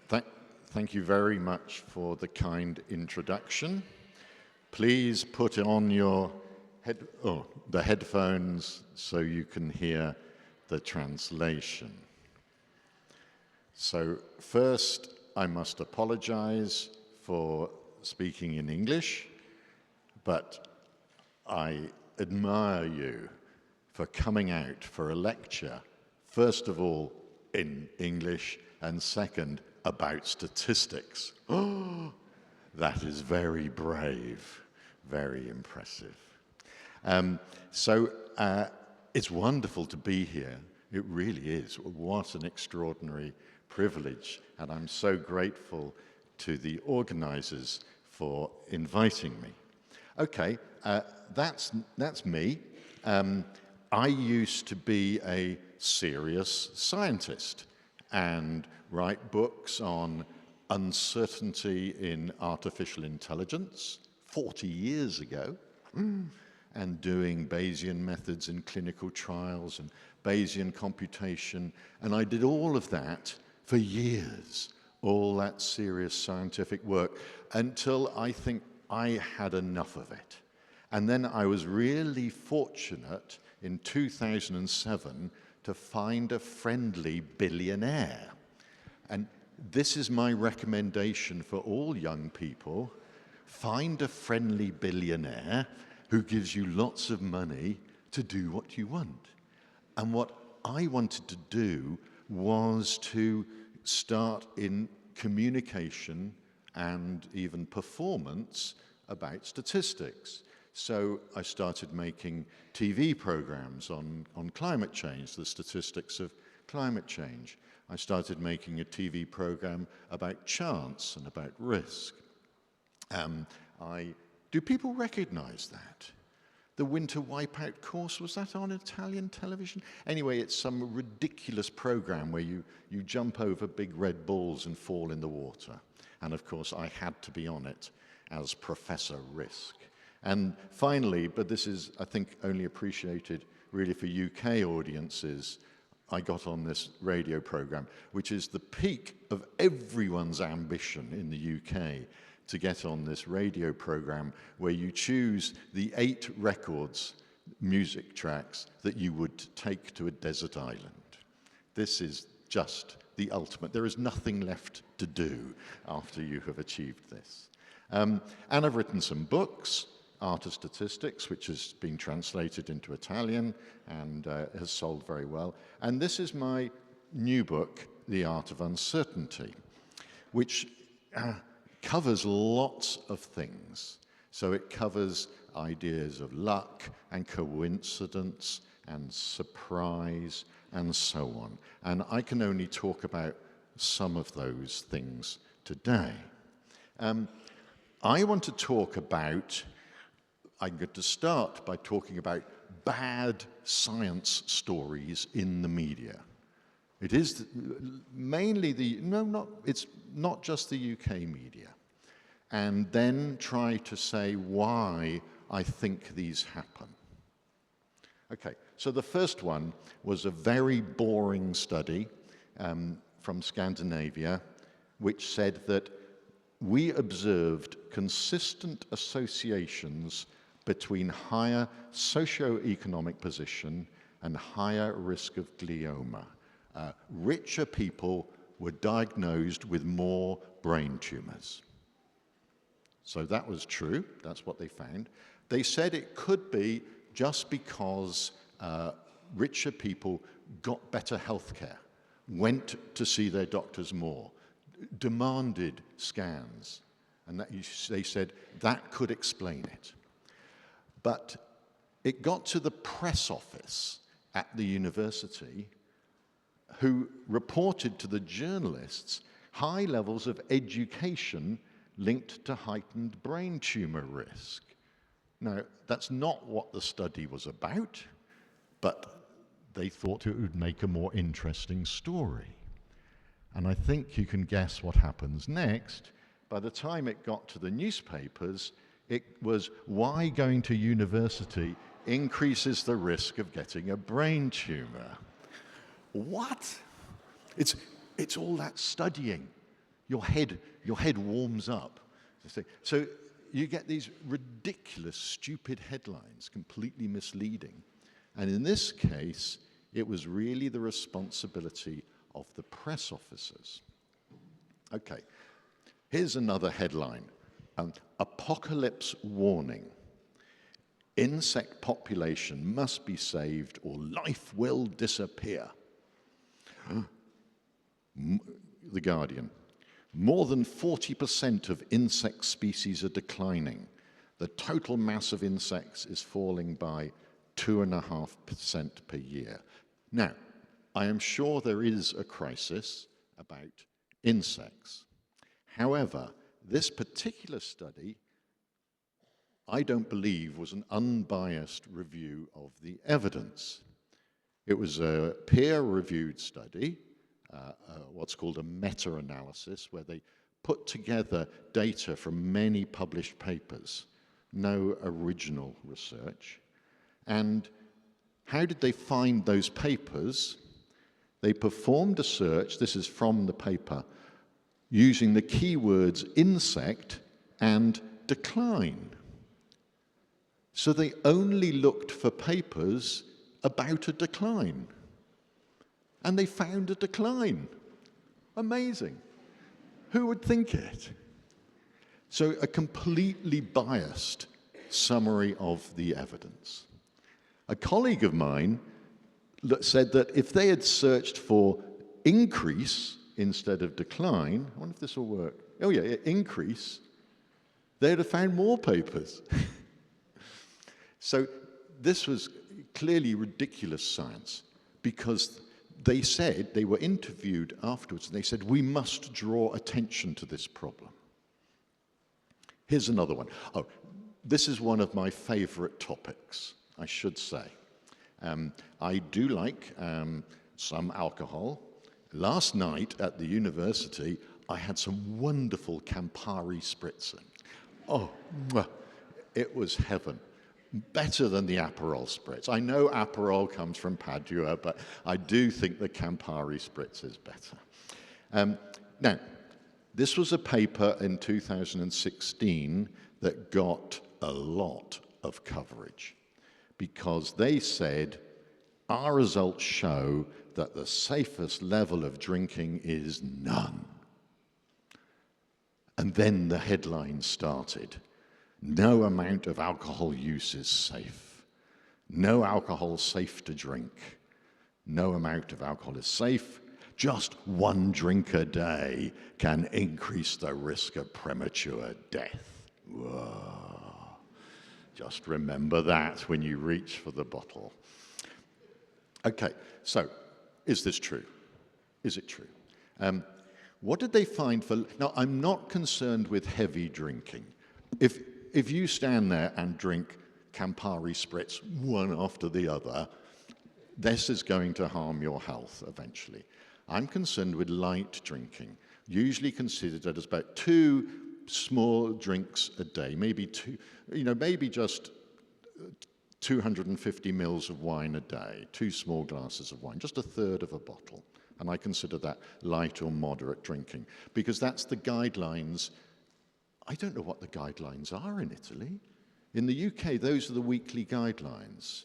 Th- Thank you very much for the kind introduction. Please put on your the headphones so you can hear the translation. So first, I must apologize for speaking in English, but I admire you for coming out for a lecture, first of all in English, and second, about statistics. Oh, that is very brave, very impressive. It's wonderful to be here. It really is. What an extraordinary privilege, and I'm so grateful to the organizers for inviting me. Okay, that's me. I used to be a serious scientist and write books on uncertainty in artificial intelligence 40 years ago, and doing Bayesian methods in clinical trials and Bayesian computation. And I did all of that for years, all that serious scientific work, until I think I had enough of it. And then I was really fortunate in 2007 to find a friendly billionaire. And this is my recommendation for all young people. Find a friendly billionaire who gives you lots of money to do what you want. And what I wanted to do was to start in communication and even performance about statistics. So I started making TV programs on climate change, the statistics of climate change. I started making a TV program about chance and about risk. Do people recognize that? The Winter Wipeout course, was that on Italian television? Anyway, it's some ridiculous program where you jump over big red balls and fall in the water. And of course, I had to be on it as Professor Risk. And finally, but this is, I think, only appreciated really for UK audiences, I got on this radio program, which is the peak of everyone's ambition in the UK, to get on this radio program where you choose the 8 records, music tracks, that you would take to a desert island. This is just the ultimate. There is nothing left to do after you have achieved this. And I've written some books, Art of Statistics, which has been translated into Italian and has sold very well. And this is my new book, The Art of Uncertainty, which covers lots of things. So it covers ideas of luck and coincidence and surprise and so on. And I can only talk about some of those things today. I want to talk about, I'm going to start by talking about bad science stories in the media. It is mainly it's not just the UK media. And then try to say why I think these happen. Okay, so the first one was a very boring study from Scandinavia, which said that we observed consistent associations between higher socioeconomic position and higher risk of glioma. Richer people were diagnosed with more brain tumors. So that was true, that's what they found. They said it could be just because richer people got better health care, went to see their doctors more, demanded scans, and they said that could explain it. But it got to the press office at the university, who reported to the journalists high levels of education linked to heightened brain tumor risk. Now, that's not what the study was about, but they thought it would make a more interesting story. And I think you can guess what happens next. By the time it got to the newspapers, it was why going to university increases the risk of getting a brain tumor. What? It's all that studying. your head warms up. So you get these ridiculous, stupid headlines, completely misleading. And in this case, it was really the responsibility of the press officers. Okay, here's another headline. Apocalypse warning. Insect population must be saved or life will disappear. The Guardian. More than 40% of insect species are declining. The total mass of insects is falling by 2.5% per year. Now, I am sure there is a crisis about insects. However, this particular study, I don't believe, was an unbiased review of the evidence. It was a peer-reviewed study, what's called a meta-analysis, where they put together data from many published papers, no original research. And how did they find those papers? They performed a search, this is from the paper, using the keywords insect and decline. So they only looked for papers about a decline. And they found a decline. Amazing. Who would think it? So a completely biased summary of the evidence. A colleague of mine said that if they had searched for increase instead of decline, I wonder if this will work. Oh yeah, increase, they'd have found more papers. So this was clearly ridiculous science, because they said, they were interviewed afterwards, and they said, we must draw attention to this problem. Here's another one. Oh, this is one of my favorite topics, I should say. I do like some alcohol. Last night at the university, I had some wonderful Campari spritzer. Oh, it was heaven. Better than the Aperol spritz. I know Aperol comes from Padua, but I do think the Campari spritz is better. Now, this was a paper in 2016 that got a lot of coverage, because they said, our results show that the safest level of drinking is none. And then the headline started. No amount of alcohol use is safe. No alcohol safe to drink. No amount of alcohol is safe. Just one drink a day can increase the risk of premature death. Whoa. Just remember that when you reach for the bottle. Okay, so is this true? Is it true? What did they find for... Now, I'm not concerned with heavy drinking. If you stand there and drink Campari spritz one after the other, this is going to harm your health eventually. I'm concerned with light drinking, usually considered as about 2 small drinks a day, maybe just 250 mils of wine a day, 2 small glasses of wine, just a third of a bottle. And I consider that light or moderate drinking, because that's the guidelines. I don't know what the guidelines are in Italy. In the UK, those are the weekly guidelines.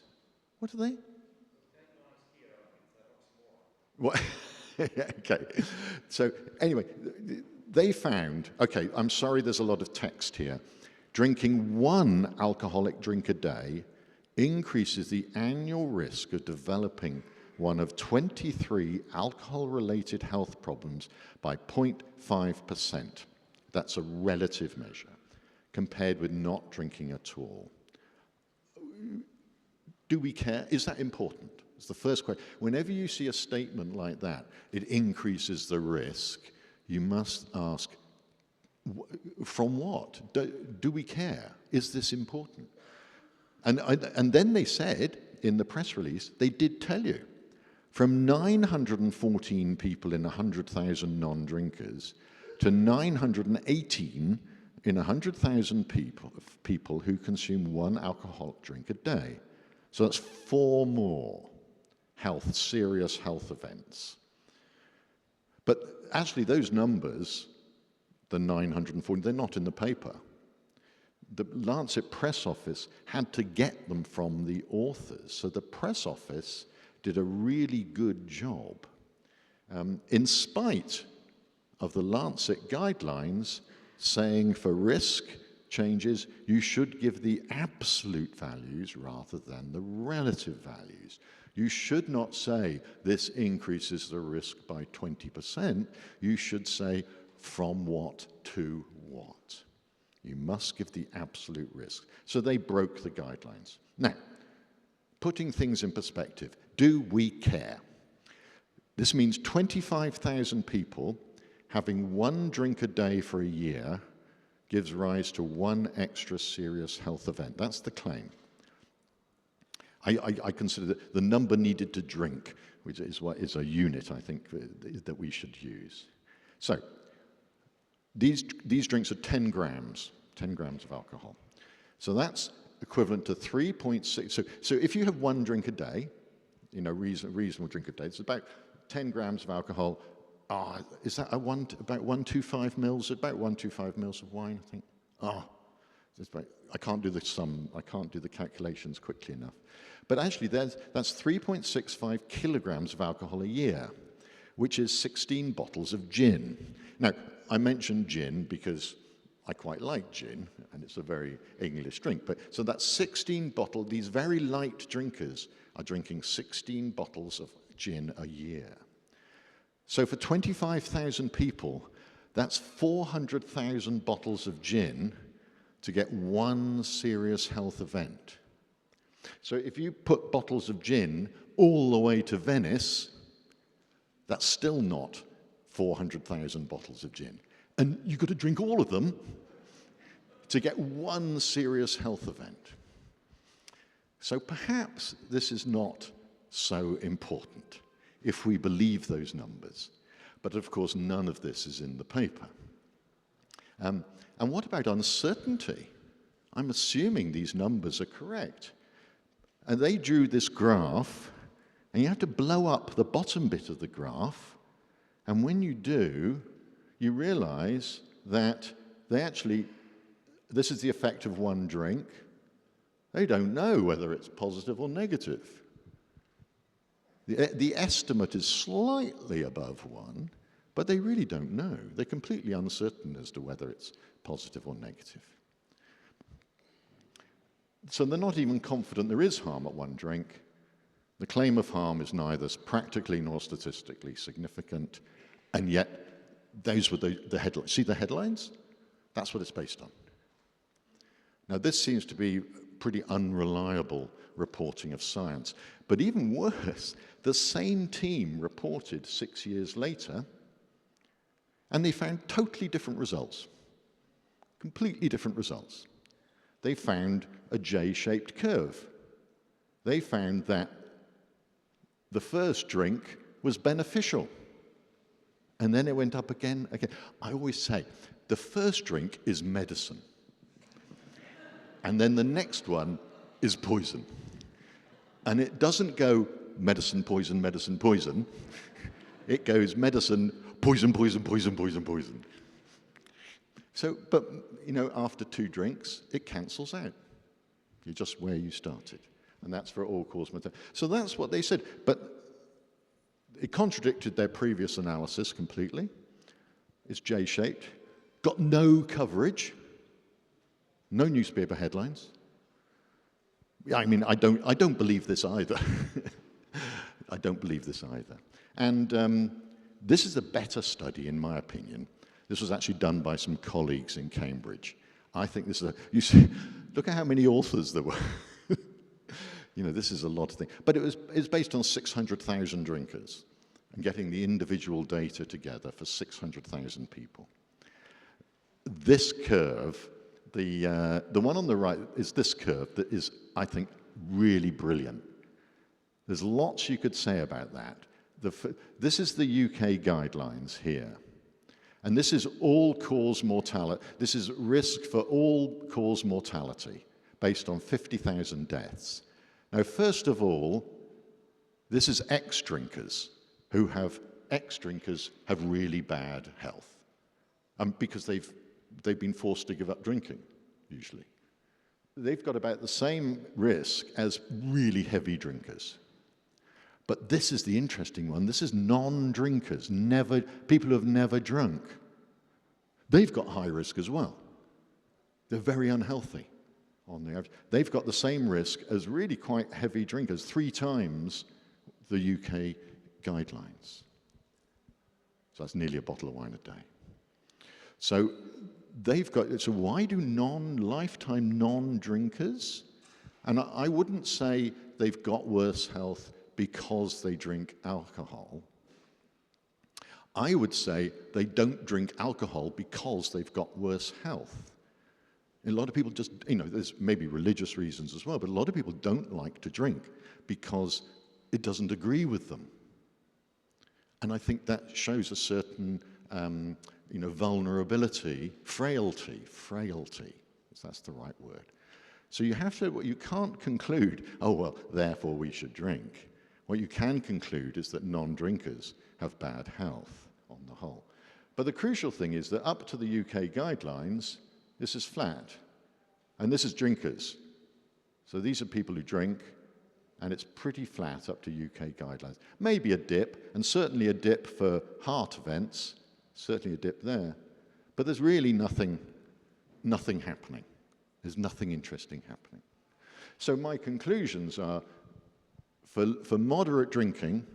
What are they? What? Okay. So anyway, they found, okay, I'm sorry there's a lot of text here. Drinking 1 alcoholic drink a day increases the annual risk of developing one of 23 alcohol-related health problems by 0.5%. That's a relative measure, compared with not drinking at all. Do we care? Is that important? It's the first question. Whenever you see a statement like that, it increases the risk, you must ask, from what? Do we care? Is this important? And then they said, in the press release, they did tell you, from 914 people in 100,000 non-drinkers to 918 in 100,000 people who consume 1 alcoholic drink a day. So that's 4 more serious health events. But actually those numbers the 940, they're not in the paper. The Lancet press office had to get them from the authors. So the press office did a really good job. In spite of the Lancet guidelines saying for risk changes, you should give the absolute values rather than the relative values. You should not say this increases the risk by 20%. You should say from what to what. You must give the absolute risk. So they broke the guidelines. Now, putting things in perspective, do we care? This means 25,000 people having 1 drink a day for a year gives rise to 1 extra serious health event. That's the claim. I consider that the number needed to drink, which is what is a unit, I think, that we should use. So, these drinks are 10 grams of alcohol. So that's equivalent to 3.6. So if you have 1 drink a day, reasonable drink a day, it's about 10 grams of alcohol. Is that about 125 mils? About 125 mils of wine, I think. I can't do the sum. I can't do the calculations quickly enough. But actually, that's 3.65 kilograms of alcohol a year, which is 16 bottles of gin. Now, I mentioned gin because I quite like gin, and it's a very English drink. So that's 16 bottles. These very light drinkers are drinking 16 bottles of gin a year. So for 25,000 people, that's 400,000 bottles of gin to get 1 serious health event. So if you put bottles of gin all the way to Venice, that's still not 400,000 bottles of gin. And you've got to drink all of them to get 1 serious health event. So perhaps this is not so important if we believe those numbers. But of course, none of this is in the paper. And what about uncertainty? I'm assuming these numbers are correct. And they drew this graph, and you have to blow up the bottom bit of the graph. And when you do, you realize that this is the effect of 1 drink. They don't know whether it's positive or negative. The estimate is slightly above 1, but they really don't know. They're completely uncertain as to whether it's positive or negative. So they're not even confident there is harm at 1 drink. The claim of harm is neither practically nor statistically significant, and yet those were the headlines. See the headlines? That's what it's based on. Now, this seems to be pretty unreliable reporting of science. But even worse, the same team reported 6 years later, and they found totally different results. Completely different results. They found a J-shaped curve. They found that the first drink was beneficial. And then it went up again. I always say, the first drink is medicine. And then the next one is poison. And it doesn't go medicine, poison, medicine, poison. It goes medicine, poison, poison, poison, poison, poison. So, but, after 2 drinks, it cancels out. You're just where you started. And that's for all-cause mortality. So that's what they said. But it contradicted their previous analysis completely. It's J-shaped. Got no coverage. No newspaper headlines. I mean, I don't believe this either. I don't believe this either. And this is a better study, in my opinion. This was actually done by some colleagues in Cambridge. I think this is you see, look at how many authors there were. This is a lot of things. But it's based on 600,000 drinkers and getting the individual data together for 600,000 people. This curve, the one on the right is this curve that is, I think, really brilliant. There's lots you could say about that. This is the UK guidelines here. And this is all-cause mortality. This is risk for all-cause mortality based on 50,000 deaths. Now, first of all, this is ex-drinkers have really bad health. because they've been forced to give up drinking, usually. They've got about the same risk as really heavy drinkers. But this is the interesting one. This is non-drinkers, people who have never drunk. They've got high risk as well. They're very unhealthy on the average. They've got the same risk as really quite heavy drinkers, 3 times the UK guidelines. So that's nearly a bottle of wine a day. So why do lifetime non-drinkers? And I wouldn't say they've got worse health because they drink alcohol. I would say they don't drink alcohol because they've got worse health. A lot of people just, there's maybe religious reasons as well, but a lot of people don't like to drink because it doesn't agree with them. And I think that shows a certain, vulnerability, frailty, if that's the right word. So you can't conclude, oh, well, therefore we should drink. What you can conclude is that non-drinkers have bad health on the whole. But the crucial thing is that up to the UK guidelines, this is flat. And this is drinkers. So these are people who drink, and it's pretty flat up to UK guidelines. Maybe a dip, and certainly a dip for heart events, certainly a dip there. But there's really nothing happening. There's nothing interesting happening. So my conclusions are, for moderate drinking,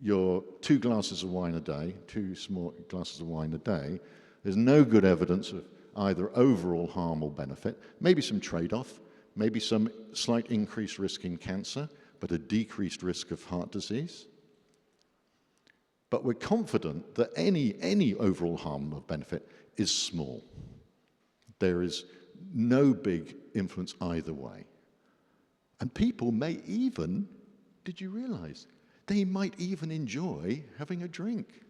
your 2 glasses of wine a day, 2 small glasses of wine a day, there's no good evidence of either overall harm or benefit, maybe some trade-off, maybe some slight increased risk in cancer, but a decreased risk of heart disease. But we're confident that any overall harm or benefit is small. There is no big influence either way. And people may even, did you realize, they might even enjoy having a drink.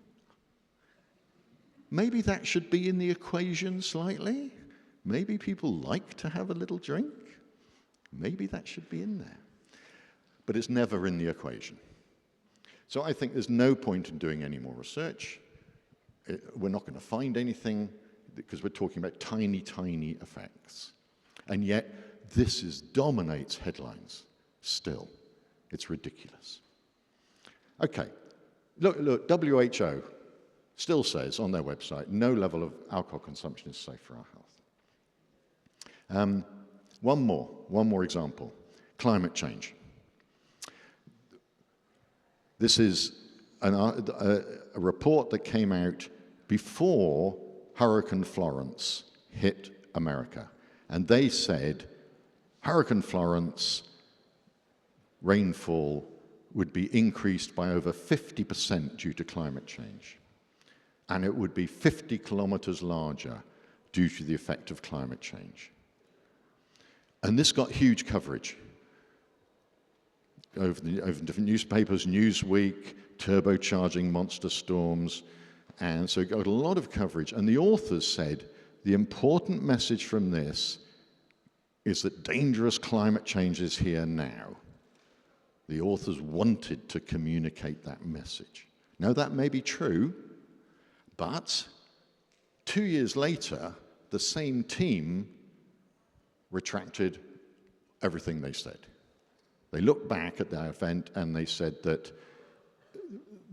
Maybe that should be in the equation slightly. Maybe people like to have a little drink. Maybe that should be in there. But it's never in the equation. So I think there's no point in doing any more research. We're not going to find anything because we're talking about tiny, tiny effects. And yet, this dominates headlines still. It's ridiculous. Okay, look, WHO still says on their website, no level of alcohol consumption is safe for our health. One more example, climate change. This is a report that came out before Hurricane Florence hit America. And they said Hurricane Florence rainfall would be increased by over 50% due to climate change. And it would be 50 kilometers larger due to the effect of climate change. And this got huge coverage over different newspapers, Newsweek, turbocharging monster storms, and so it got a lot of coverage. And the authors said, the important message from this is that dangerous climate change is here now. The authors wanted to communicate that message. Now, that may be true, but 2 years later, the same team retracted everything they said. They looked back at that event and they said that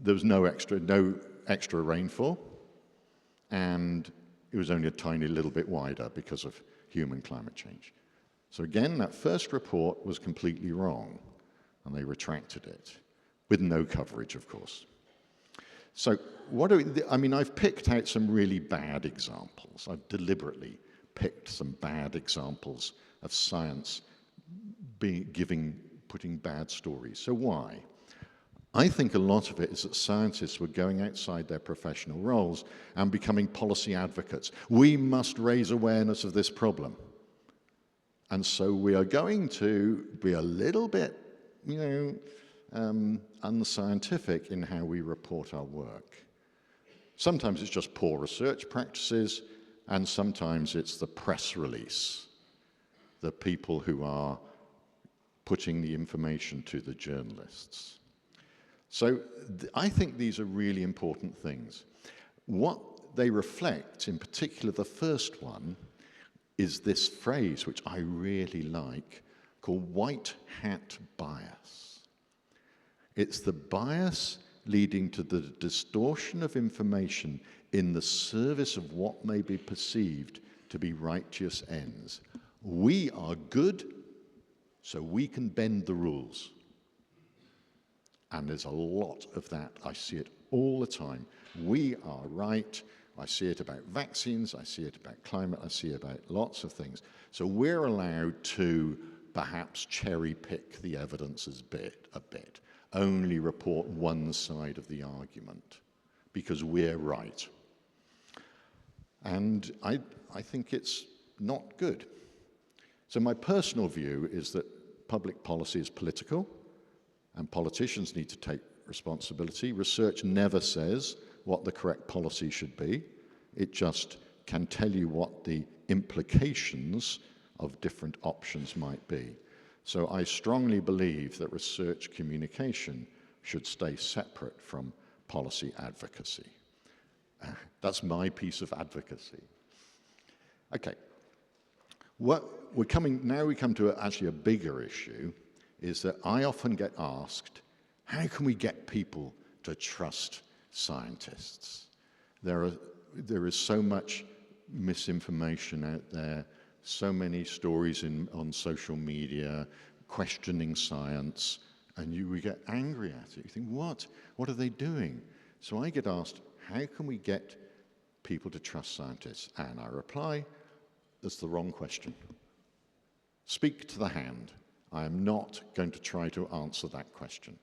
there was no extra rainfall, and it was only a tiny little bit wider because of human climate change. So again, that first report was completely wrong, and they retracted it, with no coverage, of course. So I've picked out some really bad examples. I've deliberately picked some bad examples of science putting bad stories. So why? I think a lot of it is that scientists were going outside their professional roles and becoming policy advocates. We must raise awareness of this problem. And so we are going to be a little bit, unscientific in how we report our work. Sometimes it's just poor research practices, and sometimes it's the press release, the people who are putting the information to the journalists. So I think these are really important things. What they reflect, in particular the first one, is this phrase, which I really like, called white hat bias. It's the bias leading to the distortion of information in the service of what may be perceived to be righteous ends. We are good, so we can bend the rules. And there's a lot of that. I see it all the time. We are right. I see it about vaccines. I see it about climate. I see it about lots of things. So we're allowed to perhaps cherry pick the evidence a bit, only report one side of the argument because we're right. And I think it's not good. So my personal view is that public policy is political and politicians need to take responsibility. Research never says what the correct policy should be. It just can tell you what the implications of different options might be. So I strongly believe that research communication should stay separate from policy advocacy. That's my piece of advocacy. Okay. Now we come to actually a bigger issue, is that I often get asked, how can we get people to trust scientists? There is so much misinformation out there, so many stories on social media questioning science, and we get angry at it. You think, what are they doing? So I get asked, how can we get people to trust scientists? And I reply, that's the wrong question. Speak to the hand. I am not going to try to answer that question.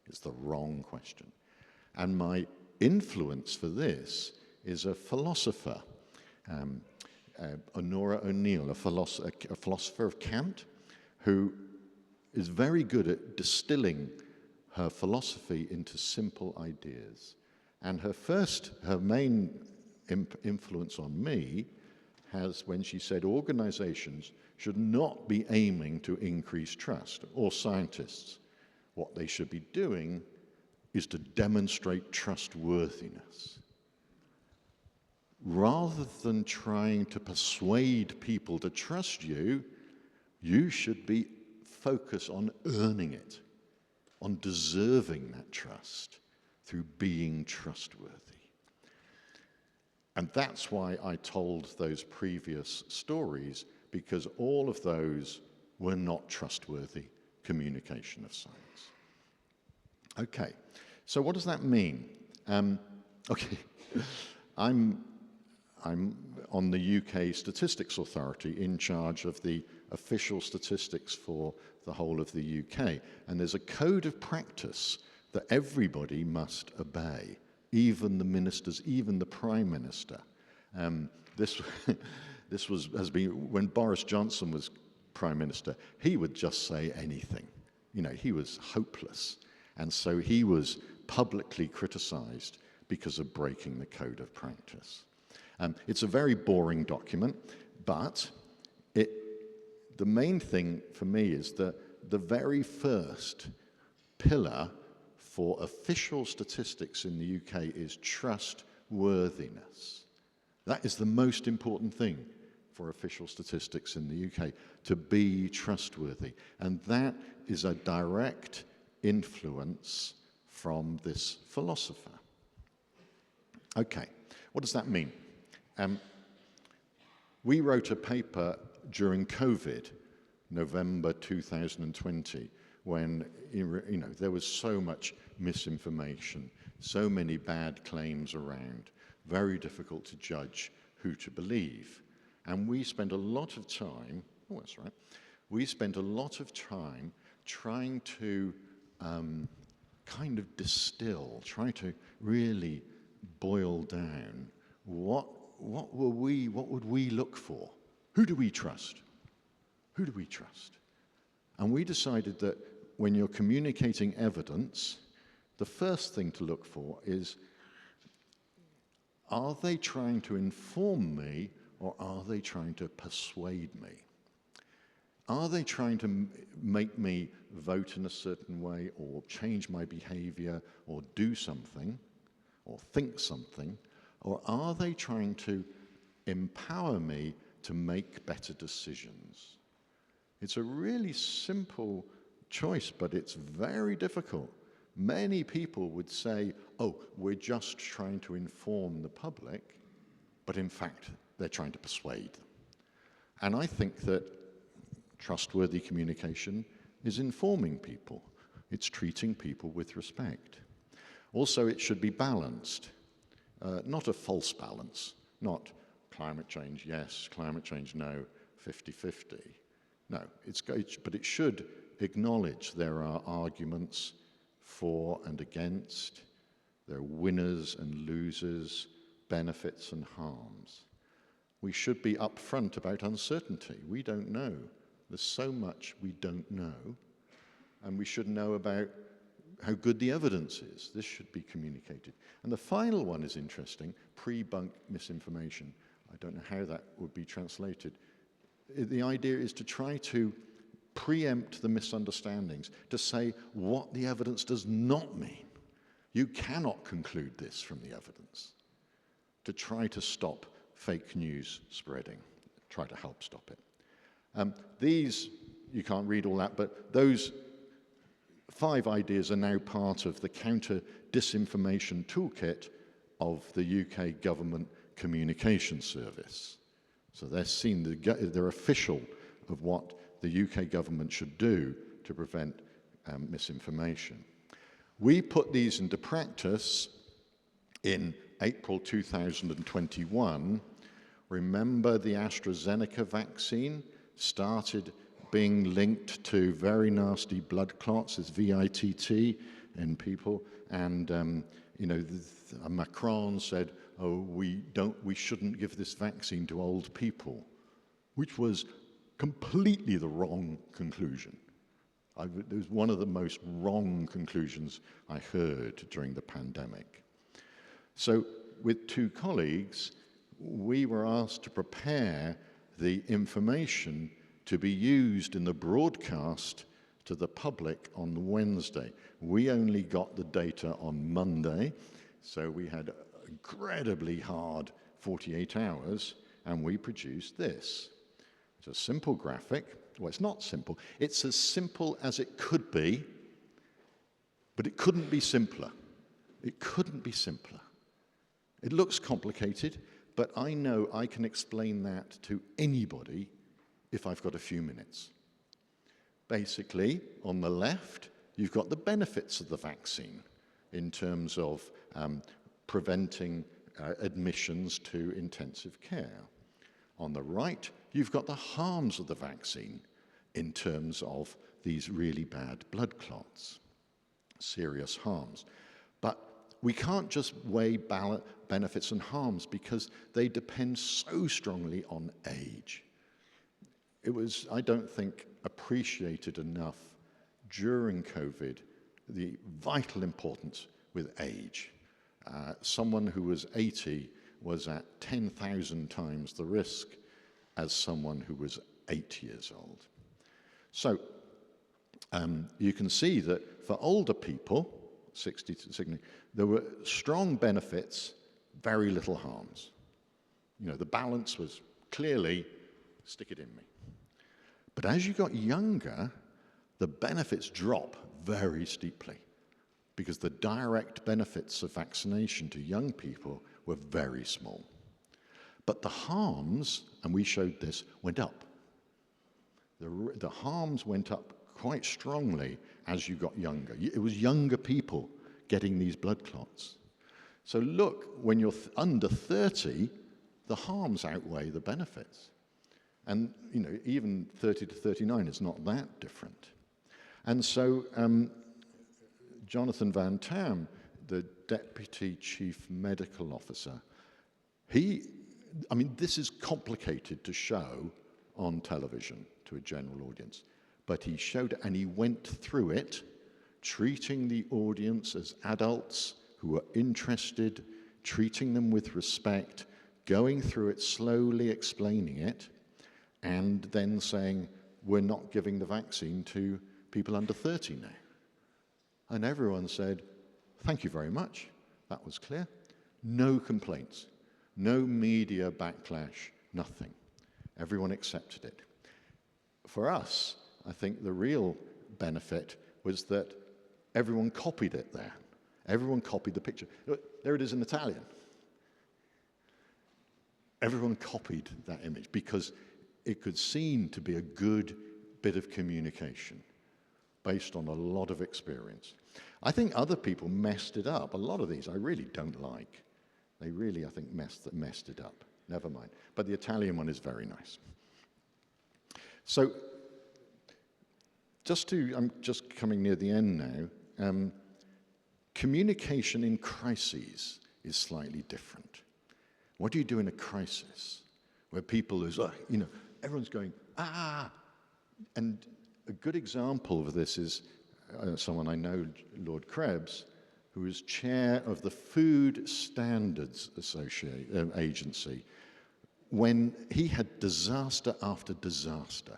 It's the wrong question. And my influence for this is a philosopher, Honora O'Neill, a philosopher of Kant, who is very good at distilling her philosophy into simple ideas. And her main influence on me has when she said organizations should not be aiming to increase trust, or scientists. What they should be doing is to demonstrate trustworthiness. Rather than trying to persuade people to trust you, you should be focused on earning it, on deserving that trust through being trustworthy. And that's why I told those previous stories, because all of those were not trustworthy communication of science. Okay, so what does that mean? Okay, I'm on the UK Statistics Authority in charge of the official statistics for the whole of the UK. And there's a code of practice that everybody must obey, even the ministers, even the Prime Minister. This has been, when Boris Johnson was Prime Minister, he would just say anything. You know, he was hopeless. And so he was publicly criticized because of breaking the code of practice. It's a very boring document, but the main thing for me is that the very first pillar for official statistics in the UK is trustworthiness. That is the most important thing for official statistics in the UK, to be trustworthy. And that is a direct influence from this philosopher. Okay, what does that mean? We wrote a paper during COVID, November 2020, when there was so much misinformation, so many bad claims around, very difficult to judge who to believe. And we spent a lot of time, we spent a lot of time trying to kind of distill, try to really boil down what would we look for? Who do we trust? Who do we trust? And we decided that when you're communicating evidence, the first thing to look for is, are they trying to inform me or are they trying to persuade me? Are they trying to make me vote in a certain way or change my behavior or do something or think something? Or are they trying to empower me to make better decisions? It's a really simple choice, but it's very difficult. Many people would say, oh, we're just trying to inform the public, but in fact, they're trying to persuade them. And I think that trustworthy communication is informing people. It's treating people with respect. Also, it should be balanced, not a false balance, not climate change, yes, climate change, no, 50-50. No, but it should acknowledge there are arguments for and against, there are winners and losers, benefits and harms. We should be upfront about uncertainty. We don't know. There's so much we don't know, and we should know about how good the evidence is. This should be communicated. And the final one is interesting, pre-bunk misinformation. I don't know how that would be translated. The idea is to try to preempt the misunderstandings, to say what the evidence does not mean. You cannot conclude this from the evidence. To try to stop fake news spreading, try to help stop it. These, you can't read all that, but those 5 ideas are now part of the counter-disinformation toolkit of the UK Government Communication Service. So they're seen, they're official of what the UK government should do to prevent misinformation. We put these into practice in April 2021. Remember, the AstraZeneca vaccine started being linked to very nasty blood clots, as VITT in people, and Macron said, "Oh, we shouldn't give this vaccine to old people," which was completely the wrong conclusion. It was one of the most wrong conclusions I heard during the pandemic. So, with 2 colleagues, we were asked to prepare the information to be used in the broadcast to the public on Wednesday. We only got the data on Monday, so we had incredibly hard 48 hours, and we produced this. It's a simple graphic. Well, it's not simple. It's as simple as it could be, but it couldn't be simpler. It couldn't be simpler. It looks complicated, but I know I can explain that to anybody if I've got a few minutes. Basically, on the left, you've got the benefits of the vaccine in terms of preventing admissions to intensive care. On the right, you've got the harms of the vaccine in terms of these really bad blood clots, serious harms. But we can't just weigh benefits and harms because they depend so strongly on age. It was, I don't think, appreciated enough during COVID, the vital importance with age. Someone who was 80 was at 10,000 times the risk as someone who was 8 years old. So you can see that for older people, 60 to 60, there were strong benefits, very little harms. You know, the balance was clearly, stick it in me. But as you got younger, the benefits drop very steeply because the direct benefits of vaccination to young people were very small. But the harms, and we showed this, went up. The harms went up quite strongly as you got younger. It was younger people getting these blood clots. So look, when you're under 30, the harms outweigh the benefits. And, you know, even 30 to 39 is not that different. And so Jonathan Van Tam, the Deputy Chief Medical Officer, this is complicated to show on television to a general audience, but he showed it and he went through it, treating the audience as adults who were interested, treating them with respect, going through it slowly, explaining it, and then saying, we're not giving the vaccine to people under 30 now. And everyone said, thank you very much. That was clear. No complaints. No media backlash, nothing. Everyone accepted it. For us, I think the real benefit was that everyone copied it there. Everyone copied the picture. There it is in Italian. Everyone copied that image because it could seem to be a good bit of communication based on a lot of experience. I think other people messed it up. A lot of these I really don't like. They really, I think, messed it up. Never mind. But the Italian one is very nice. So, I'm just coming near the end now. Communication in crises is slightly different. What do you do in a crisis where people is, everyone's going, ah, and a good example of this is someone I know, Lord Krebs, who is chair of the Food Standards Agency. When he had disaster after disaster,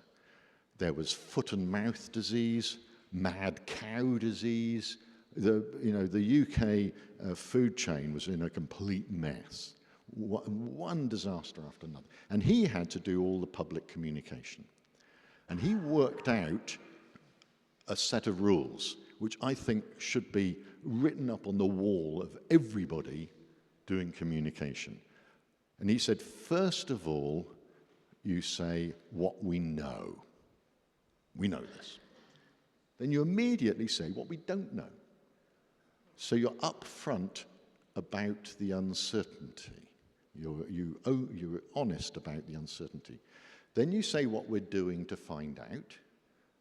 there was foot and mouth disease, mad cow disease. The UK food chain was in a complete mess. One disaster after another. And he had to do all the public communication. And he worked out a set of rules, which I think should be written up on the wall of everybody doing communication. And he said, first of all, you say what we know. We know this. Then you immediately say what we don't know. So you're upfront about the uncertainty. You're honest about the uncertainty. Then you say what we're doing to find out.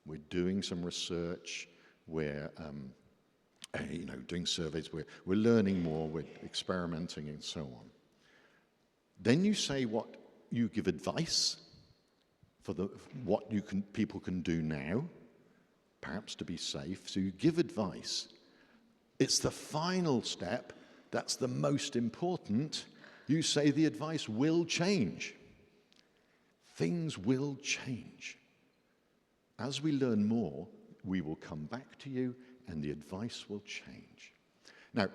We're doing some research. We're doing surveys. We're learning more. We're experimenting and so on. Then you say what you give advice for what people can do now, perhaps to be safe. So you give advice. It's the final step that's the most important. You say the advice will change. Things will change. As we learn more, we will come back to you and the advice will change. Now,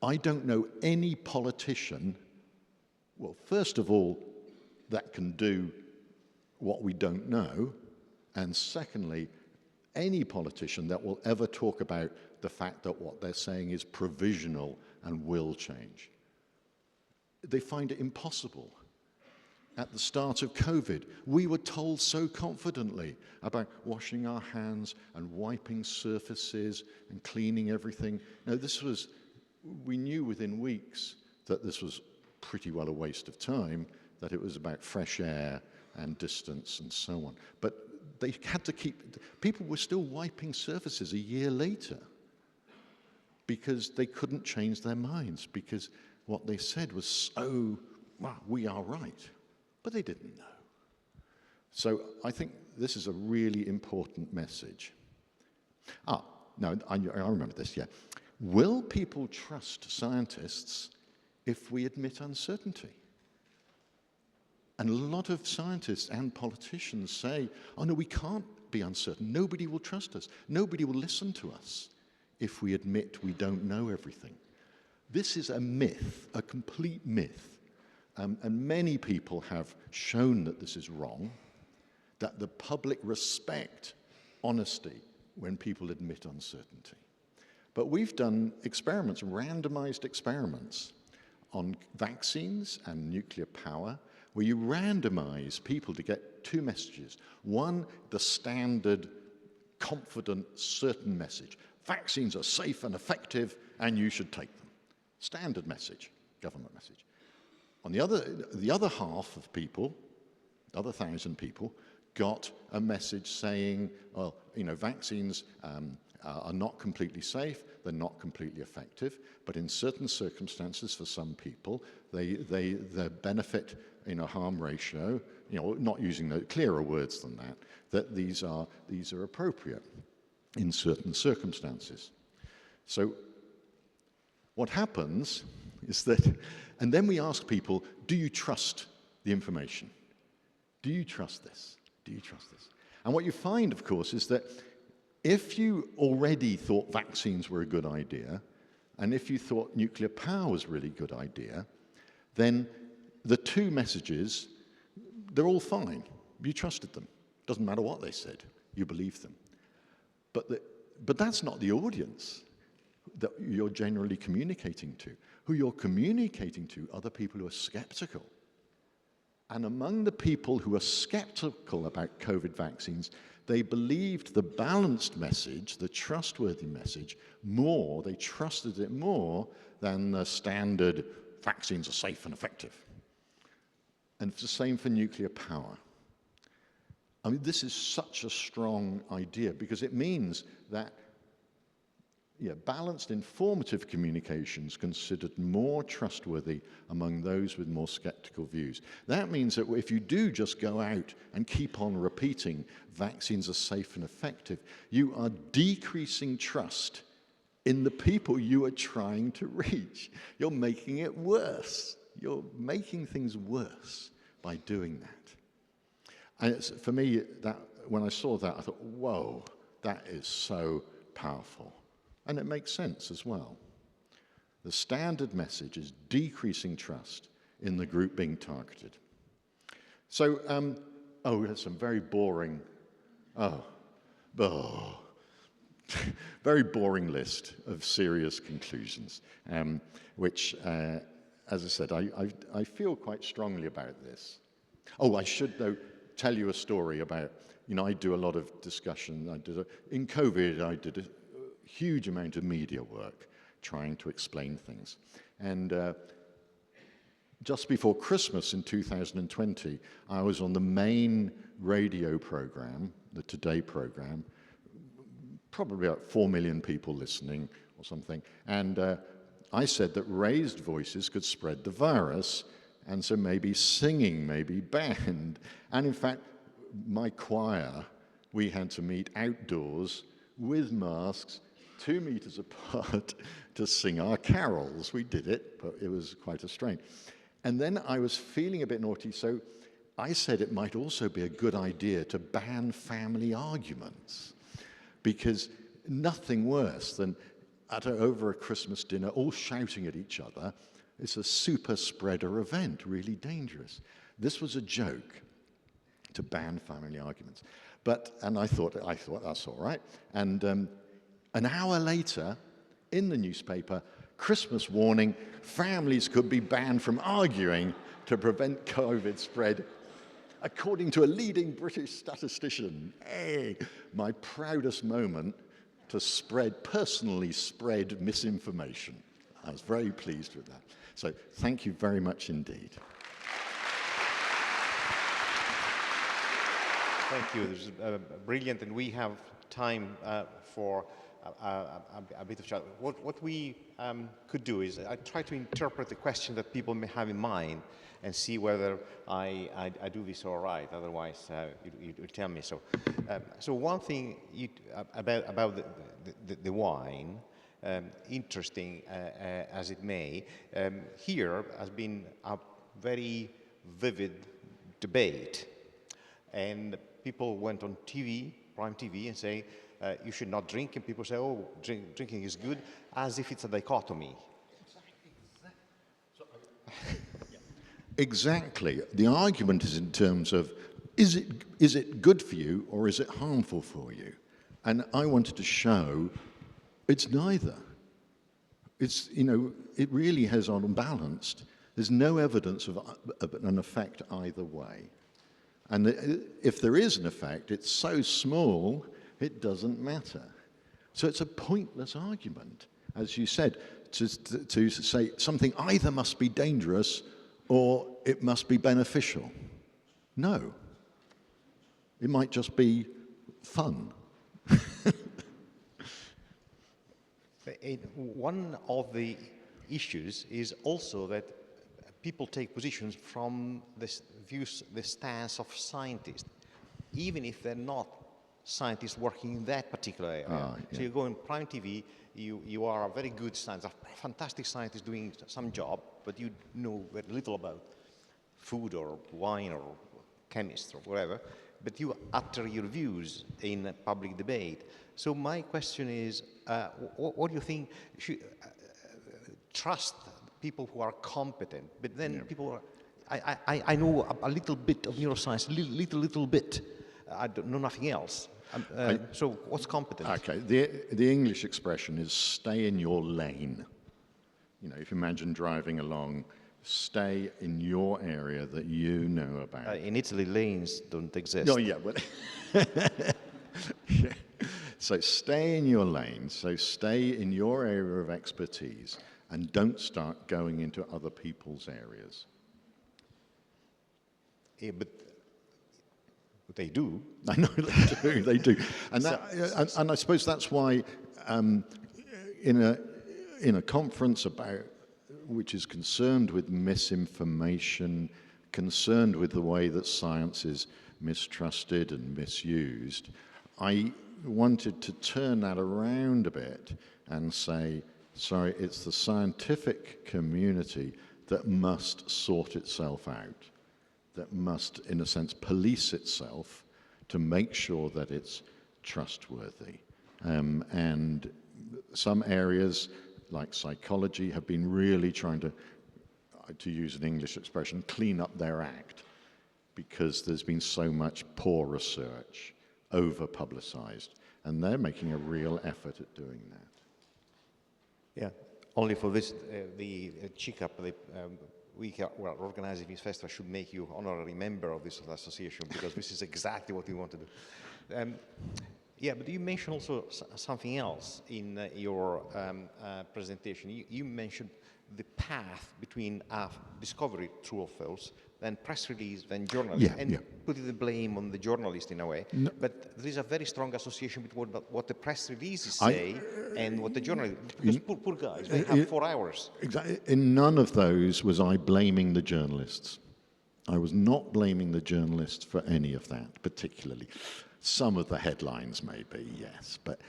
I don't know any politician, well, first of all, that can do what we don't know, and secondly, any politician that will ever talk about the fact that what they're saying is provisional and will change. They find it impossible. At the start of COVID, we were told so confidently about washing our hands and wiping surfaces and cleaning everything. Now, we knew within weeks that this was pretty well a waste of time, that it was about fresh air and distance and so on. But they had to people were still wiping surfaces a year later because they couldn't change their minds, because what they said was so, well, we are right. But they didn't know. So I think this is a really important message. No, I remember this, yeah. Will people trust scientists if we admit uncertainty? And a lot of scientists and politicians say, oh no, we can't be uncertain. Nobody will trust us. Nobody will listen to us if we admit we don't know everything. This is a myth, a complete myth. And many people have shown that this is wrong, that the public respect honesty when people admit uncertainty. But we've done experiments, randomized experiments, on vaccines and nuclear power, where you randomize people to get two messages. One, the standard, confident, certain message. Vaccines are safe and effective, and you should take them. Standard message, government message. On the other half of people, the other 1,000 people, got a message saying, well, vaccines are not completely safe, they're not completely effective, but in certain circumstances for some people, they benefit in a harm ratio, not using the clearer words than that these are appropriate in certain circumstances. So what happens is that, and then we ask people, do you trust the information? Do you trust this? Do you trust this? And what you find, of course, is that if you already thought vaccines were a good idea, and if you thought nuclear power was a really good idea, then the two messages, they're all fine. You trusted them. Doesn't matter what they said. You believed them. But that's not the audience that you're generally communicating to. Who you're communicating to are the people who are skeptical. And among the people who are skeptical about COVID vaccines, they believed the balanced message, the trustworthy message, more, they trusted it more than the standard vaccines are safe and effective. And it's the same for nuclear power. I mean, this is such a strong idea because it means that balanced, informative communications considered more trustworthy among those with more skeptical views. That means that if you do just go out and keep on repeating vaccines are safe and effective, you are decreasing trust in the people you are trying to reach. You're making it worse. You're making things worse by doing that. And for me, when I saw that, I thought, whoa, that is so powerful. And it makes sense as well. The standard message is decreasing trust in the group being targeted. So, that's some very boring, very boring list of serious conclusions, which, as I said, I feel quite strongly about this. Oh, I should, though, tell you a story about, I do a lot of discussion. In COVID, I did a huge amount of media work trying to explain things. And just before Christmas in 2020, I was on the main radio program, the Today program, probably about 4 million people listening or something. And I said that raised voices could spread the virus, and so maybe singing may be banned. And in fact, my choir, we had to meet outdoors with masks, 2 meters apart, to sing our carols. We did it, but it was quite a strain. And then I was feeling a bit naughty, so I said it might also be a good idea to ban family arguments, because nothing worse than over a Christmas dinner, all shouting at each other. It's a super spreader event, really dangerous. This was a joke to ban family arguments. And I thought that's all right. And an hour later, in the newspaper, Christmas warning, families could be banned from arguing to prevent COVID spread, according to a leading British statistician. Hey, my proudest moment to personally spread misinformation. I was very pleased with that. So thank you very much indeed. Thank you. This is brilliant, and we have time for a bit of chat. What we could do is I try to interpret the question that people may have in mind and see whether I do this all right. Otherwise, you tell me so. So one thing about the wine, interesting as it may, here has been a very vivid debate, and people went on TV, prime TV, and say, you should not drink, and people say, oh, drinking is good, as if it's a dichotomy. Exactly. The argument is in terms of, is it good for you or is it harmful for you? And I wanted to show it's neither. It's, it really has unbalanced. There's no evidence of an effect either way. And if there is an effect, it's so small, it doesn't matter. So it's a pointless argument, as you said, to say something either must be dangerous or it must be beneficial. No. It might just be fun. One of the issues is also that people take positions from the stance of scientists, even if they're not scientists working in that particular area. Yeah. So you go on prime TV, you are a very good scientist, a fantastic scientist doing some job, but you know very little about food or wine or chemist or whatever, but you utter your views in a public debate. So my question is, what do you think? Should trust people who are competent, but then people I know a little bit of neuroscience, little bit. I don't know nothing else. So what's competent? Okay, the English expression is stay in your lane. You know, if you imagine driving along, stay in your area that you know about. In Italy, lanes don't exist. Oh, yeah, but yeah. So stay in your lane, so stay in your area of expertise, and don't start going into other people's areas. Yeah, but they do. I know they do. And, and I suppose that's why in a conference which is concerned with misinformation, concerned with the way that science is mistrusted and misused, I wanted to turn that around a bit and say, sorry, it's the scientific community that must sort itself out, that must, in a sense, police itself to make sure that it's trustworthy. And some areas, like psychology, have been really trying to use an English expression, clean up their act, because there's been so much poor research, over-publicized, and they're making a real effort at doing that. Yeah, only for this, the CICAP, we are organizing this festival, should make you honorary member of this association, because this is exactly what we want to do. Yeah, but you mentioned also something else in your presentation. You mentioned the path between discovery, true or false, then press release, then journalist, and putting the blame on the journalist in a way. No. But there is a very strong association between what the press releases say and what the journalist, because poor guys, they have 4 hours. Exactly. In none of those was I blaming the journalists. I was not blaming the journalists for any of that, particularly. Some of the headlines maybe, yes, but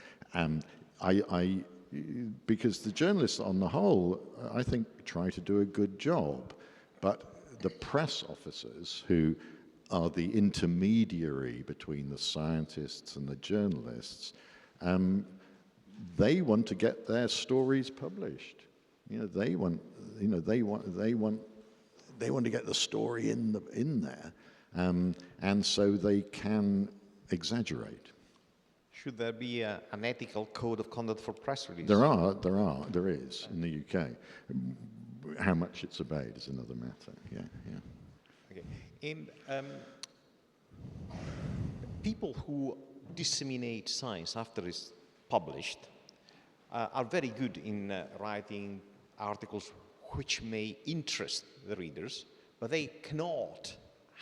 because the journalists on the whole, I think, try to do a good job, but the press officers, who are the intermediary between the scientists and the journalists, they want to get their stories published. You know, they want to get the story in there, and so they can exaggerate. Should there be an ethical code of conduct for press release? There is in the UK. How much it's obeyed is another matter. Yeah. Okay. People who disseminate science after it's published are very good in writing articles which may interest the readers, but they cannot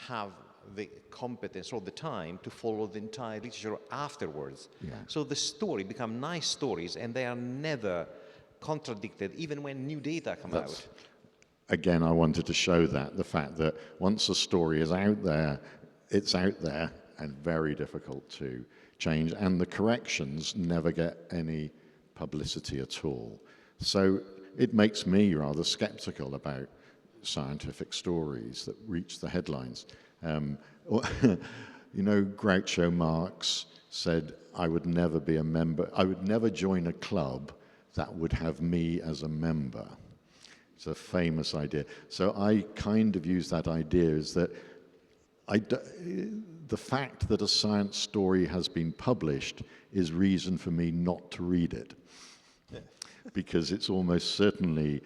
have the competence or the time to follow the entire literature afterwards. Yeah. So the story become nice stories, and they are never contradicted, even when new data come out. Again, I wanted to show that, the fact that once a story is out there, it's out there and very difficult to change, and the corrections never get any publicity at all. So it makes me rather skeptical about scientific stories that reach the headlines. You know, Groucho Marx said, I would never join a club that would have me as a member. It's a famous idea. So I kind of use that idea is that the fact that a science story has been published is reason for me not to read it. Because it's almost certainly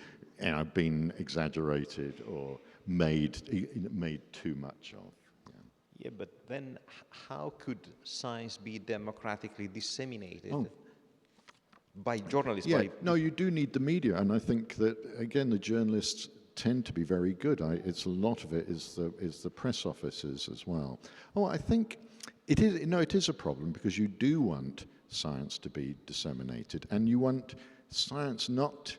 been exaggerated or made too much of. Yeah, but then how could science be democratically disseminated? By journalists? Yeah, no, you do need the media, and I think that, again, the journalists tend to be very good. A lot of it is the press officers as well. I think it is a problem, because you do want science to be disseminated, and you want science not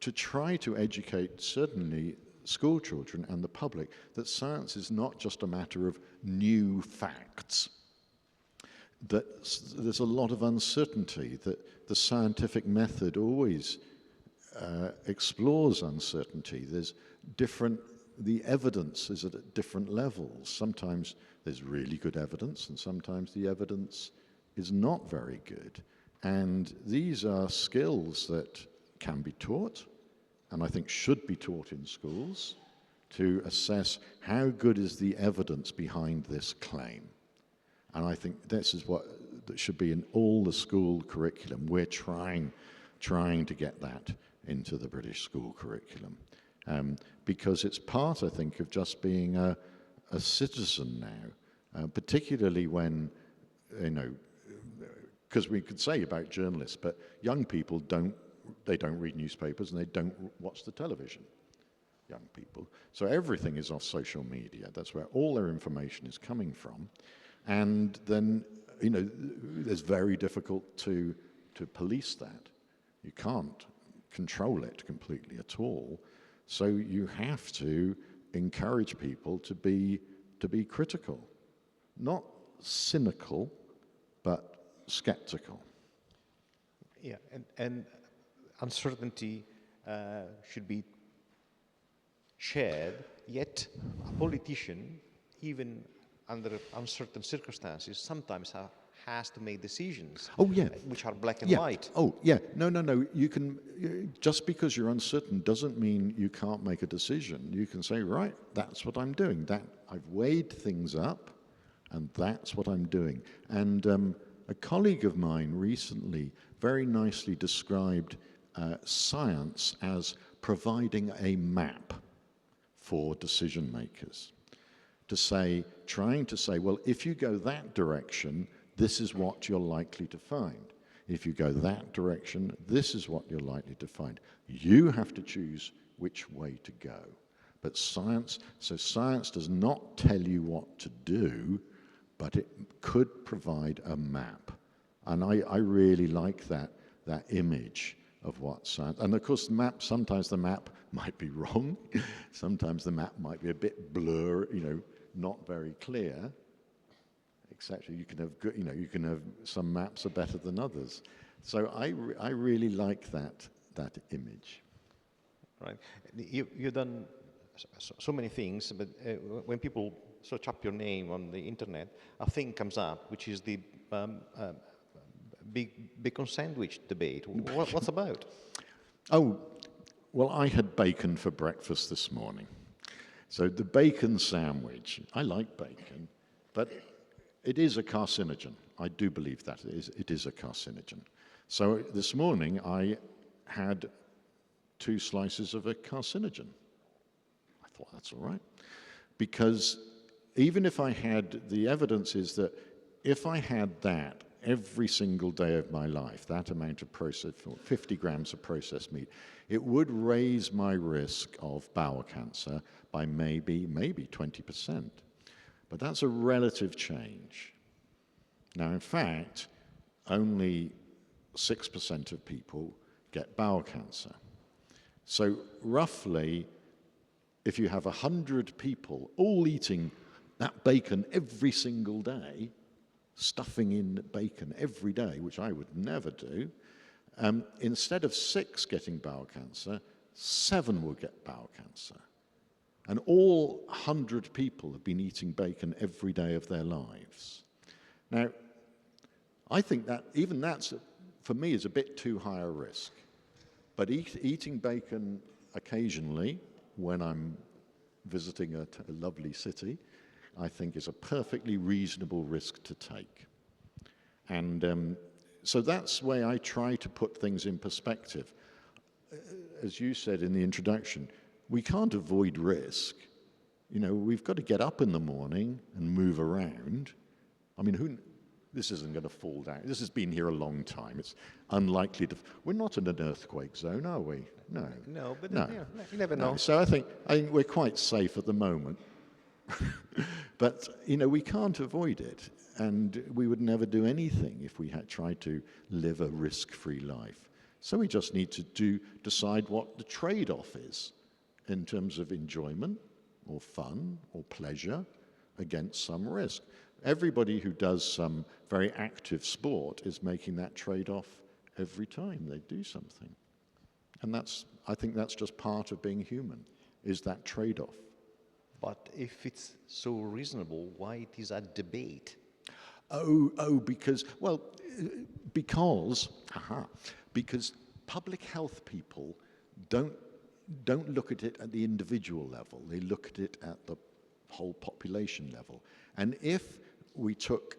to try to educate, certainly, school children and the public, that science is not just a matter of new facts, that there's a lot of uncertainty, that the scientific method always explores uncertainty. The evidence is at different levels. Sometimes there's really good evidence, and sometimes the evidence is not very good. And these are skills that can be taught, and I think should be taught in schools, to assess how good is the evidence behind this claim. And I think this is what that should be in all the school curriculum. We're trying to get that into the British school curriculum. Because it's part, I think, of just being a citizen now, particularly when, you know, because we could say about journalists, but young people don't read newspapers and they don't watch the television, young people. So everything is off social media. That's where all their information is coming from. And then, you know, it's very difficult to police that. You can't control it completely at all. So you have to encourage people to be critical, not cynical, but skeptical. Yeah, and uncertainty should be shared, yet a politician, even under uncertain circumstances, sometimes has to make decisions. Oh, yeah. Which are black and Yeah. white. Oh, yeah. No. You can, just because you're uncertain doesn't mean you can't make a decision. You can say, right, that's what I'm doing. That I've weighed things up, and that's what I'm doing. And a colleague of mine recently very nicely described science as providing a map for decision makers. Trying to say, well, if you go that direction, this is what you're likely to find. If you go that direction, this is what you're likely to find. You have to choose which way to go. But science does not tell you what to do, but it could provide a map. And I really like that image of what science, and of course sometimes the map might be wrong, sometimes the map might be a bit blur, you know, not very clear, etc. You can have some maps are better than others. So I really like that image. Right. You've done so many things, but when people search up your name on the internet, a thing comes up, which is the bacon sandwich debate. What's about? Oh, well, I had bacon for breakfast this morning. So the bacon sandwich, I like bacon, but it is a carcinogen. I do believe that it is a carcinogen. So this morning I had 2 slices of a carcinogen. I thought that's all right. Because even if I had, the evidence is that if I had that every single day of my life, that amount of 50 grams of processed meat, it would raise my risk of bowel cancer by maybe 20%. But that's a relative change. Now, in fact, only 6% of people get bowel cancer. So roughly, if you have 100 people all eating that bacon every single day, stuffing in bacon every day, which I would never do, instead of 6 getting bowel cancer, 7 will get bowel cancer. And all 100 people have been eating bacon every day of their lives. Now, I think that even that's, for me, is a bit too high a risk. But eating bacon occasionally, when I'm visiting a lovely city, I think is a perfectly reasonable risk to take. And so that's the way I try to put things in perspective. As you said in the introduction, we can't avoid risk. You know, we've got to get up in the morning and move around. I mean, this isn't going to fall down. This has been here a long time. It's unlikely to. We're not in an earthquake zone, are we? No. No, but no. Yeah, you never know. No. So I think we're quite safe at the moment. But, you know, we can't avoid it. And we would never do anything if we had tried to live a risk-free life. So we just need to decide what the trade-off is in terms of enjoyment or fun or pleasure against some risk. Everybody who does some very active sport is making that trade-off every time they do something. And I think that's just part of being human, is that trade-off. But if it's so reasonable, why it is a debate? Because public health people don't don't look at it at the individual level. They look at it at the whole population level. And if we took,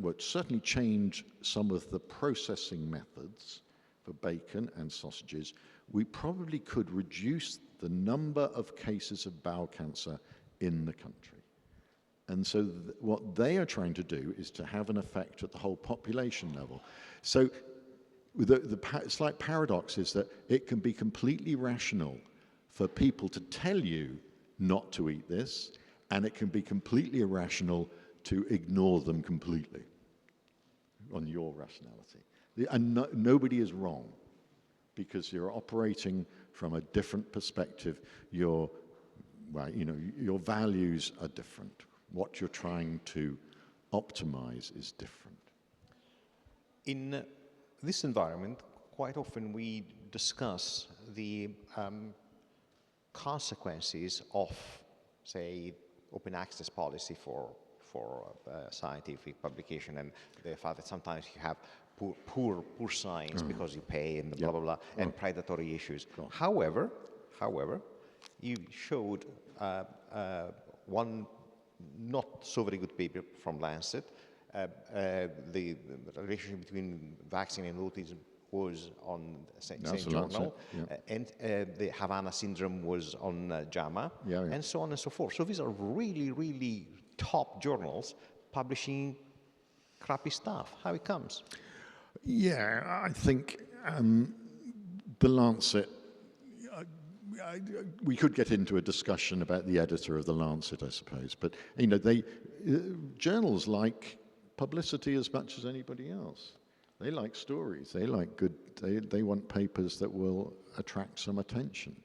would certainly change some of the processing methods for bacon and sausages, we probably could reduce the number of cases of bowel cancer in the country. And so what they are trying to do is to have an effect at the whole population level. So the slight paradox is that it can be completely rational for people to tell you not to eat this, and it can be completely irrational to ignore them completely on your rationality. And nobody is wrong, because you're operating from a different perspective. Your values are different. What you're trying to optimize is different. In this environment, quite often we discuss the consequences of, say, open access policy for scientific publication, and the fact that sometimes you have poor science because you pay and blah blah blah, and predatory issues. However, you showed one not so very good paper from Lancet. The relationship between vaccine and autism was on the same journal, and the Havana syndrome was on JAMA, and so on and so forth. So these are really, really top journals publishing crappy stuff. How it comes? Yeah, I think the Lancet, we could get into a discussion about the editor of the Lancet, I suppose, but journals like publicity as much as anybody else. They like stories. They like they want papers that will attract some attention.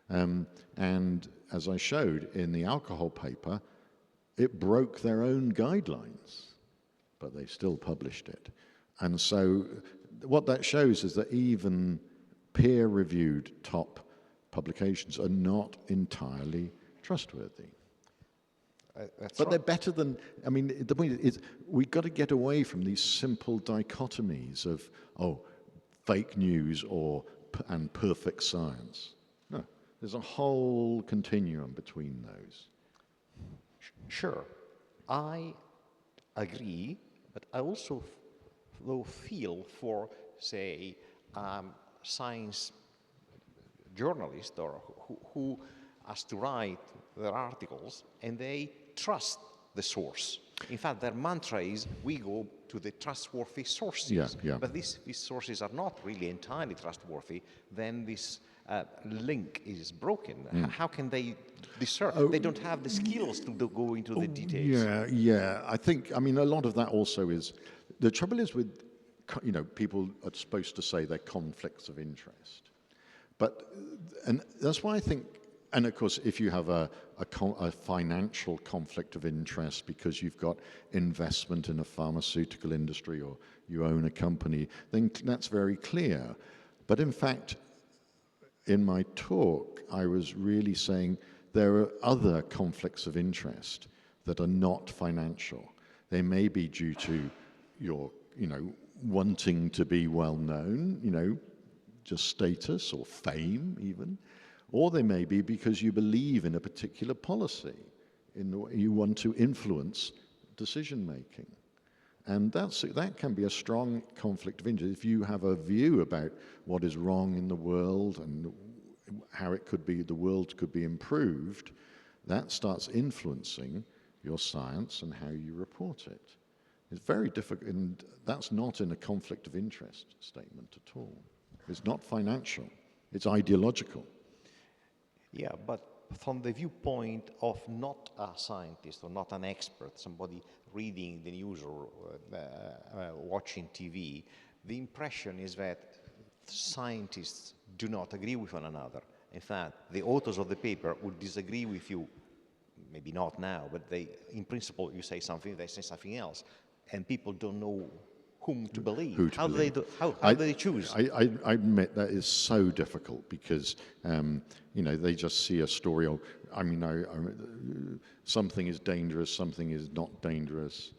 And as I showed in the alcohol paper, it broke their own guidelines, but they still published it. And so what that shows is that even peer-reviewed top publications are not entirely trustworthy. But they're better than, the point is we've got to get away from these simple dichotomies of, fake news and perfect science. No, there's a whole continuum between those. Sure, I agree, but I also feel for, say, science journalists or who has to write their articles, and they trust the source. In fact, their mantra is, we go to the trustworthy sources. But these sources are not really entirely trustworthy. Then this link is broken. How can they discern? They don't have the skills to go into the details. Yeah. I think, a lot of that also is, the trouble is with, people are supposed to say they're conflicts of interest. And that's why I think, and of course, if you have a financial conflict of interest because you've got investment in a pharmaceutical industry or you own a company, then that's very clear. But in fact, in my talk, I was really saying there are other conflicts of interest that are not financial. They may be due to your, wanting to be well known, just status or fame even. Or they may be because you believe in a particular policy, you want to influence decision-making. And that can be a strong conflict of interest. If you have a view about what is wrong in the world and how the world could be improved, that starts influencing your science and how you report it. It's very difficult, and that's not in a conflict of interest statement at all. It's not financial, it's ideological. Yeah, but from the viewpoint of not a scientist or not an expert, somebody reading the news or watching TV, the impression is that scientists do not agree with one another. In fact, the authors of the paper would disagree with you, maybe not now, but in principle, you say something, they say something else, and people don't know whom to believe. How do they choose? I admit that is so difficult because, they just see a story of, something is dangerous, something is not dangerous.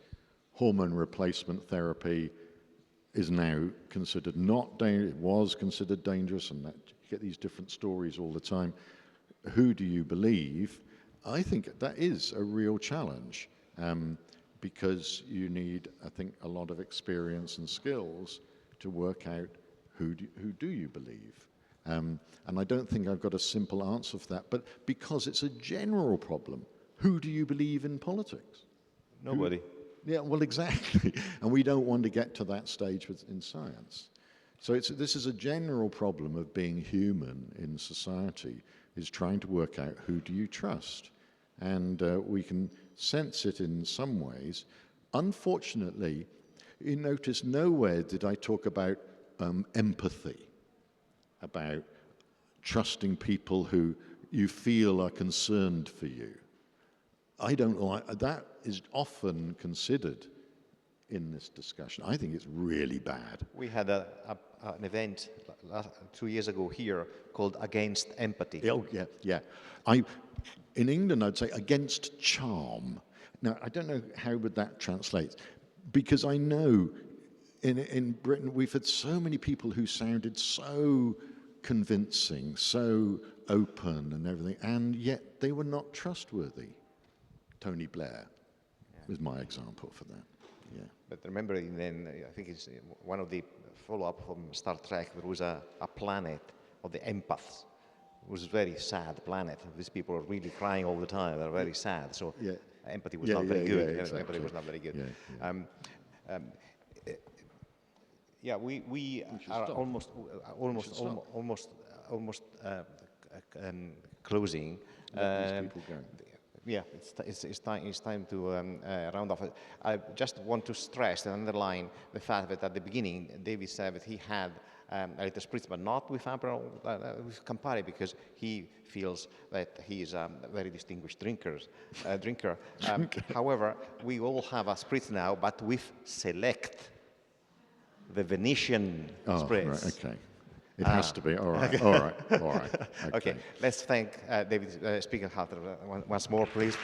Hormone replacement therapy is now considered not dangerous. It was considered dangerous, and that get these different stories all the time. Who do you believe? I think that is a real challenge because you need, I think, a lot of experience and skills to work out who do you believe. And I don't think I've got a simple answer for that, but because it's a general problem, who do you believe in politics? Nobody. Yeah, well, exactly. And we don't want to get to that stage in science. So this is a general problem of being human in society, is trying to work out who do you trust. And we can sense it in some ways. Unfortunately, you notice nowhere did I talk about empathy, about trusting people who you feel are concerned for you. I don't like that. Is often considered in this discussion. I think it's really bad. We had an event 2 years ago here called Against Empathy. Oh, yeah, yeah. In England, I'd say against charm. Now, I don't know how would that translate, because I know in Britain we've had so many people who sounded so convincing, so open and everything, and yet they were not trustworthy. Tony Blair was my example for that. Yeah. But remember, then I think it's one of the follow-up from Star Trek. There was a planet of the empaths. It was a very sad planet. These people are really crying all the time. They're very sad. So empathy was not very good. Exactly. Empathy was not very good. We are almost closing. Let these people go. Yeah, it's time to round off. I just want to stress and underline the fact that at the beginning, David said that he had a little spritz, but not with with Campari, because he feels that he is a very distinguished drinker. However, we all have a spritz now, but with Select, the Venetian spritz. Right, okay. It has to be. All right. Okay. All right. All right. Okay. Let's thank David Spiegelhalter once more, please.